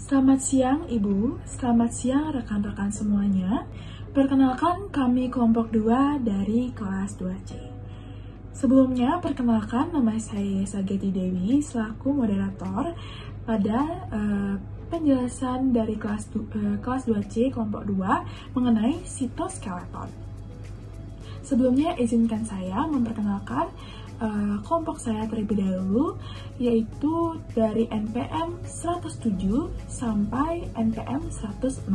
Selamat siang Ibu, selamat siang rekan-rekan semuanya. Perkenalkan kami kelompok 2 dari kelas 2C. Sebelumnya perkenalkan nama saya Sageti Dewi selaku moderator pada penjelasan dari kelas 2C kelompok 2 mengenai sitoskeleton. Sebelumnya izinkan saya memperkenalkan kelompok saya terlebih dahulu, yaitu dari NPM 107 sampai NPM 116.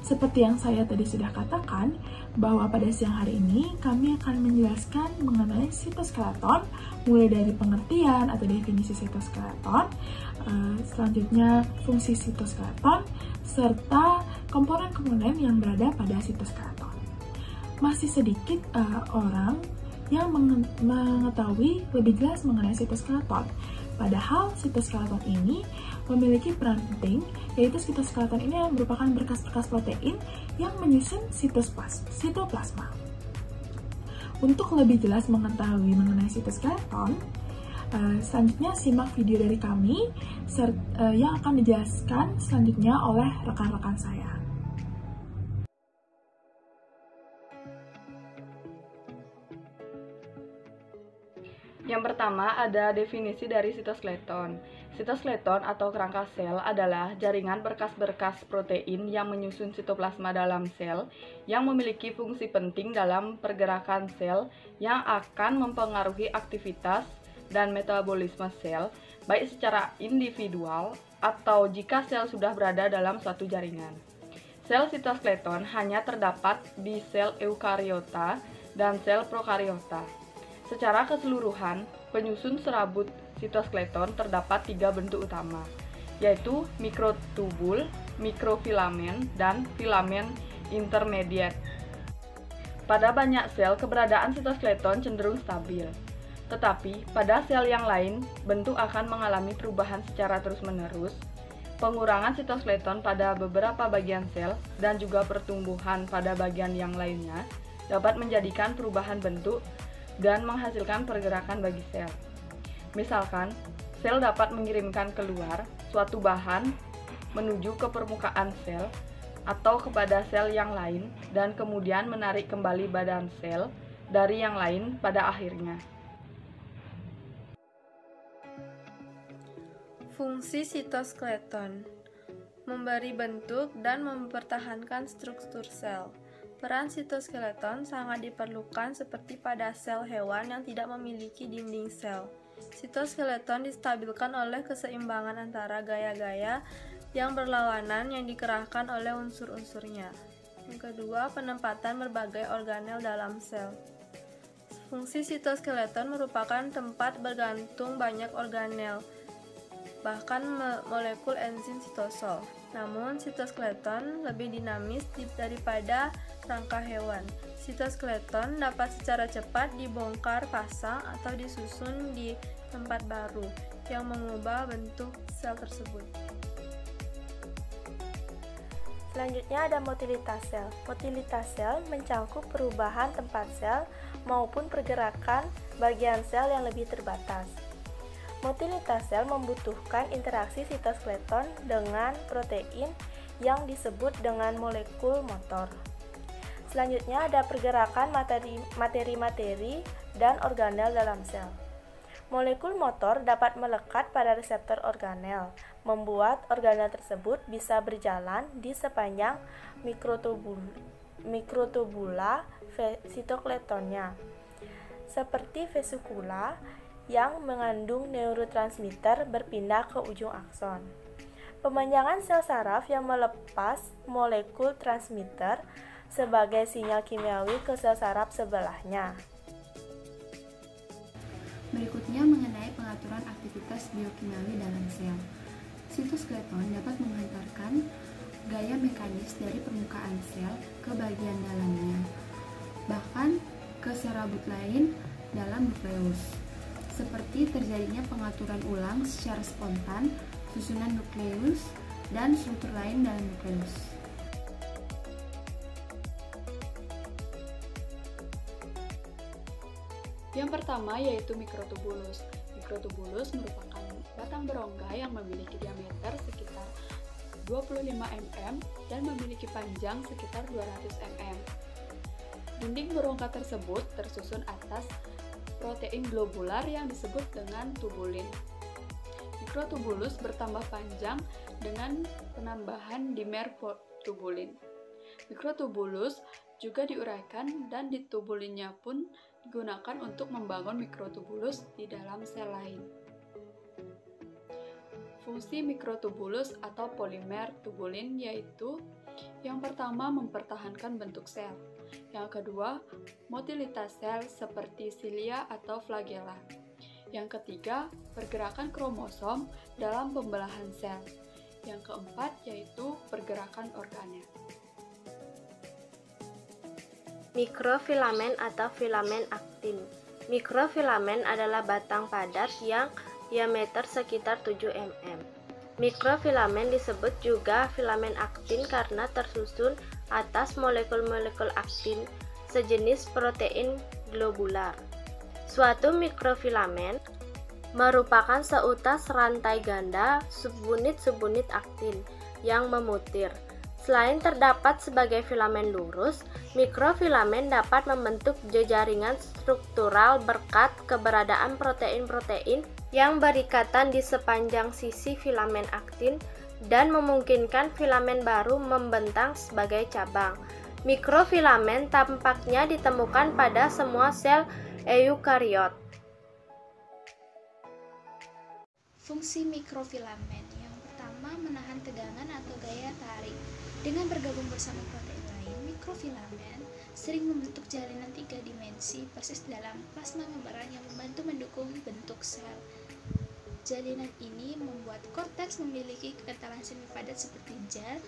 Seperti yang saya tadi sudah katakan, bahwa pada siang hari ini kami akan menjelaskan mengenai sitoskeleton, mulai dari pengertian atau definisi sitoskeleton, selanjutnya fungsi sitoskeleton, serta komponen-komponen yang berada pada sitoskeleton. Masih sedikit orang yang mengetahui lebih jelas mengenai sitoskeleton. Padahal sitoskeleton ini memiliki peran penting, yaitu sitoskeleton ini merupakan berkas-berkas protein yang menyusun sitoplasma. Untuk lebih jelas mengetahui mengenai sitoskeleton, selanjutnya simak video dari kami yang akan dijelaskan selanjutnya oleh rekan-rekan saya. Yang pertama ada definisi dari sitoskeleton. Sitoskeleton atau kerangka sel adalah jaringan berkas-berkas protein yang menyusun sitoplasma dalam sel yang memiliki fungsi penting dalam pergerakan sel yang akan mempengaruhi aktivitas dan metabolisme sel, baik secara individual atau jika sel sudah berada dalam suatu jaringan. Sel sitoskeleton hanya terdapat di sel eukariota dan sel prokariota. Secara keseluruhan, penyusun serabut sitoskeleton terdapat 3 bentuk utama, yaitu mikrotubul, mikrofilamen, dan filamen intermediate. Pada banyak sel, keberadaan sitoskeleton cenderung stabil. Tetapi, pada sel yang lain, bentuk akan mengalami perubahan secara terus-menerus. Pengurangan sitoskeleton pada beberapa bagian sel dan juga pertumbuhan pada bagian yang lainnya dapat menjadikan perubahan bentuk dan menghasilkan pergerakan bagi sel. Misalkan, sel dapat mengirimkan keluar suatu bahan menuju ke permukaan sel atau kepada sel yang lain dan kemudian menarik kembali badan sel dari yang lain pada akhirnya. Fungsi sitoskeleton: memberi bentuk dan mempertahankan struktur sel. Peran sitoskeleton sangat diperlukan seperti pada sel hewan yang tidak memiliki dinding sel. Sitoskeleton distabilkan oleh keseimbangan antara gaya-gaya yang berlawanan yang dikerahkan oleh unsur-unsurnya. Yang kedua, penempatan berbagai organel dalam sel. Fungsi sitoskeleton merupakan tempat bergantung banyak organel, bahkan molekul enzim sitosol. Namun, sitoskeleton lebih dinamis daripada rangka hewan. Sitoskeleton dapat secara cepat dibongkar pasang atau disusun di tempat baru yang mengubah bentuk sel tersebut. Selanjutnya ada motilitas sel. Motilitas sel mencangkup perubahan tempat sel maupun pergerakan bagian sel yang lebih terbatas. Motilitas sel membutuhkan interaksi sitoskeleton dengan protein yang disebut dengan molekul motor. Selanjutnya ada pergerakan materi-materi dan organel dalam sel. Molekul motor dapat melekat pada reseptor organel, membuat organel tersebut bisa berjalan di sepanjang mikrotubula sitoskeletonnya, seperti vesikula yang mengandung neurotransmitter berpindah ke ujung akson. Pemanjangan sel saraf yang melepas molekul transmitter sebagai sinyal kimiawi ke sel saraf sebelahnya. Berikutnya mengenai pengaturan aktivitas biokimiawi dalam sel. Sitoskeleton dapat menghantarkan gaya mekanis dari permukaan sel ke bagian dalamnya, bahkan ke serabut lain dalam nukleus, seperti terjadinya pengaturan ulang secara spontan susunan nukleus dan struktur lain dalam nukleus. Yang pertama yaitu mikrotubulus. Mikrotubulus merupakan batang tabung berongga yang memiliki diameter sekitar 25 mm dan memiliki panjang sekitar 200 mm. Dinding berongga tersebut tersusun atas protein globular yang disebut dengan tubulin. Mikrotubulus bertambah panjang dengan penambahan dimer tubulin. Mikrotubulus juga diuraikan dan di tubulinnya pun digunakan untuk membangun mikrotubulus di dalam sel lain. Fungsi mikrotubulus atau polimer tubulin yaitu yang pertama mempertahankan bentuk sel, yang kedua motilitas sel seperti silia atau flagella, yang ketiga pergerakan kromosom dalam pembelahan sel, yang keempat yaitu pergerakan organel. Mikrofilamen atau filamen aktin. Mikrofilamen adalah batang padat yang diameter sekitar 7 mm. Mikrofilamen disebut juga filamen aktin karena tersusun atas molekul-molekul aktin, sejenis protein globular. Suatu mikrofilamen merupakan seutas rantai ganda subunit-subunit aktin yang memutir. Selain terdapat sebagai filamen lurus, mikrofilamen dapat membentuk jejaringan struktural berkat keberadaan protein-protein yang berikatan di sepanjang sisi filamen aktin dan memungkinkan filamen baru membentang sebagai cabang. Mikrofilamen tampaknya ditemukan pada semua sel eukariot. Fungsi mikrofilamen yang pertama menahan tegangan atau gaya tarik. Dengan bergabung bersama protein lain, mikrofilamen sering membentuk jalinan 3 dimensi persis dalam plasma membran yang membantu mendukung bentuk sel. Jalinan ini membuat korteks memiliki kekentalan semi padat seperti gel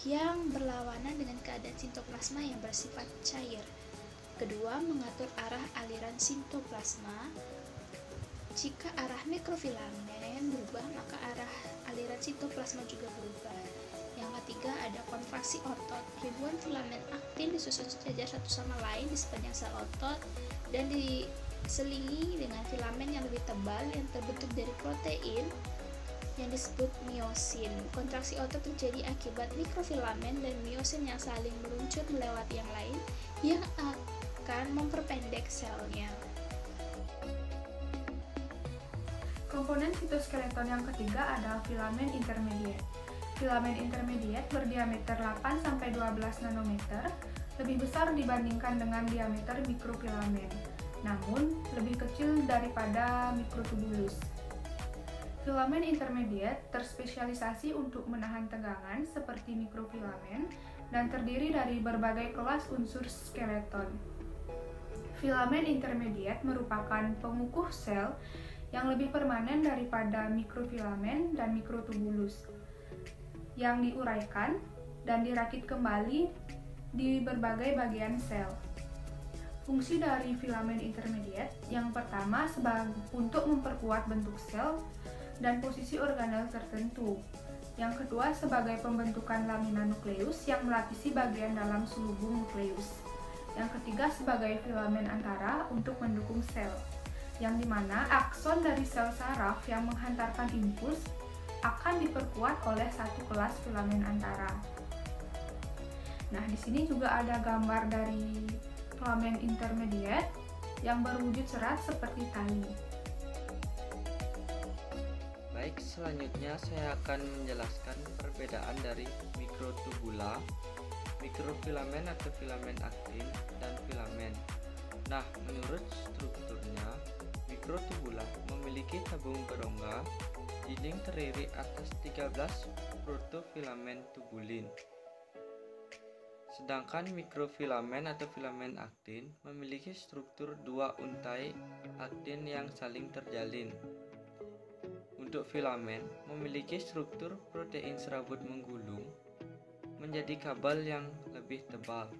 yang berlawanan dengan keadaan sitoplasma yang bersifat cair. Kedua, mengatur arah aliran sitoplasma. Jika arah mikrofilamen berubah, maka arah aliran sitoplasma juga berubah. Yang ketiga, ada kontraksi otot. Ribuan filamen aktin disusun sejajar satu sama lain di sepanjang sel otot dan diselingi dengan filamen yang lebih tebal yang terbentuk dari protein yang disebut miosin. Kontraksi otot terjadi akibat mikrofilamen dan miosin yang saling meluncur melewati yang lain yang akan memperpendek selnya. Komponen sitoskeleton yang ketiga adalah filamen intermediate. Filamen intermediate berdiameter 8-12 nanometer, lebih besar dibandingkan dengan diameter mikrofilamen, namun lebih kecil daripada mikrotubulus. Filamen intermediate terspesialisasi untuk menahan tegangan seperti mikrofilamen dan terdiri dari berbagai kelas unsur skeleton. Filamen intermediate merupakan pengukuh sel yang lebih permanen daripada mikrofilamen dan mikrotubulus, yang diuraikan dan dirakit kembali di berbagai bagian sel. Fungsi dari filamen intermediate yang pertama untuk memperkuat bentuk sel dan posisi organel tertentu. Yang kedua sebagai pembentukan lamina nukleus yang melapisi bagian dalam selubung nukleus. Yang ketiga sebagai filamen antara untuk mendukung sel, yang dimana akson dari sel saraf yang menghantarkan impuls akan diperkuat oleh satu kelas filamen antara. Nah, di sini juga ada gambar dari filamen intermediate yang berwujud serat seperti tali. Baik, selanjutnya saya akan menjelaskan perbedaan dari mikrotubula, mikrofilamen atau filamen aktin, dan filamen. Nah, menurut strukturnya, mikrotubula memiliki tabung berongga, dinding terdiri atas 13 protofilamen tubulin. Sedangkan mikrofilamen atau filamen aktin memiliki struktur 2 untai aktin yang saling terjalin. Untuk filamen memiliki struktur protein serabut menggulung menjadi kabel yang lebih tebal.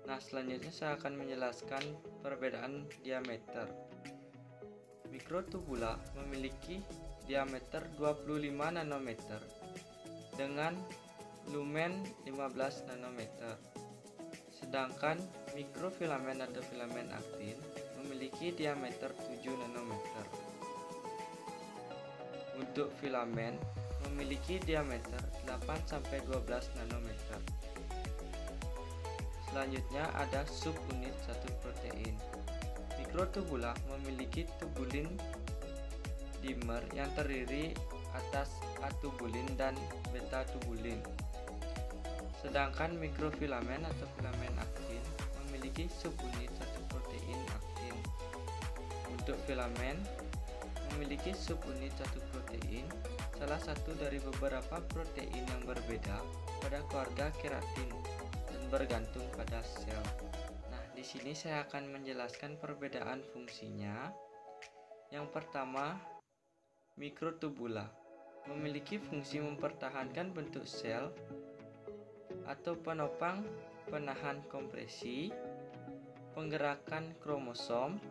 Nah, selanjutnya saya akan menjelaskan perbedaan diameter. Mikrotubula memiliki diameter 25 nanometer dengan lumen 15 nanometer. Sedangkan mikrofilamen atau filamen aktin memiliki diameter 7 nanometer. untuk filamen memiliki diameter 8-12 nanometer. Selanjutnya ada subunit satu protein. Mikrotubula memiliki tubulin dimer yang terdiri atas atubulin dan beta-tubulin. Sedangkan mikrofilamen atau filamen aktin memiliki subunit satu protein aktin. Untuk filamen memiliki subunit satu protein, salah satu dari beberapa protein yang berbeda pada keluarga keratin dan bergantung pada sel. Nah, di sini saya akan menjelaskan perbedaan fungsinya. Yang pertama, mikrotubula memiliki fungsi mempertahankan bentuk sel atau penopang penahan kompresi, penggerakan kromosom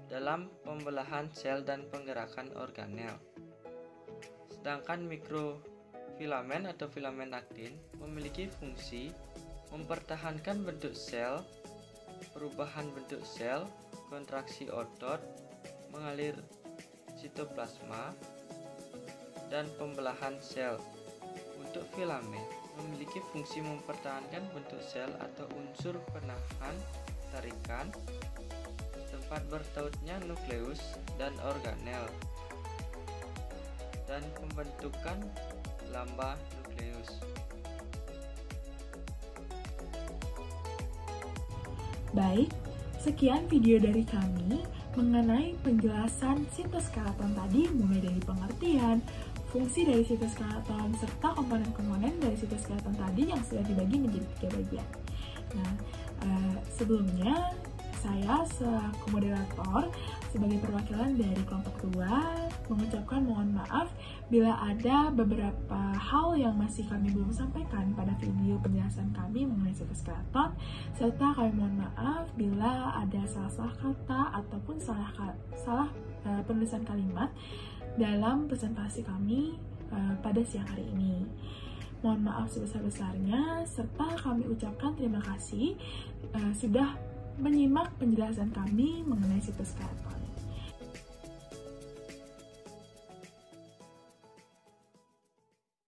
dalam pembelahan sel dan penggerakan organel. Sedangkan mikrofilamen atau filamen aktin memiliki fungsi mempertahankan bentuk sel, perubahan bentuk sel, kontraksi otot, mengalir sitoplasma, dan pembelahan sel. Untuk filamen memiliki fungsi mempertahankan bentuk sel atau unsur penahan tarikan, tempat bertautnya nukleus dan organel, dan pembentukan lamba nukleus. Baik, sekian video dari kami mengenai penjelasan sitoskeleton tadi, mulai dari pengertian, fungsi dari sitoskeleton, serta komponen-komponen dari sitoskeleton tadi yang sudah dibagi menjadi 3 bagian. Nah, sebelumnya saya selaku moderator sebagai perwakilan dari kelompok 2 mengucapkan mohon maaf bila ada beberapa hal yang masih kami belum sampaikan pada video penjelasan kami mengenai sitoskeleton, serta kami mohon maaf bila ada salah kata ataupun salah penulisan kalimat dalam presentasi kami pada siang hari ini. Mohon maaf sebesar-besarnya, serta kami ucapkan terima kasih sudah menyimak penjelasan kami mengenai sitoskeleton.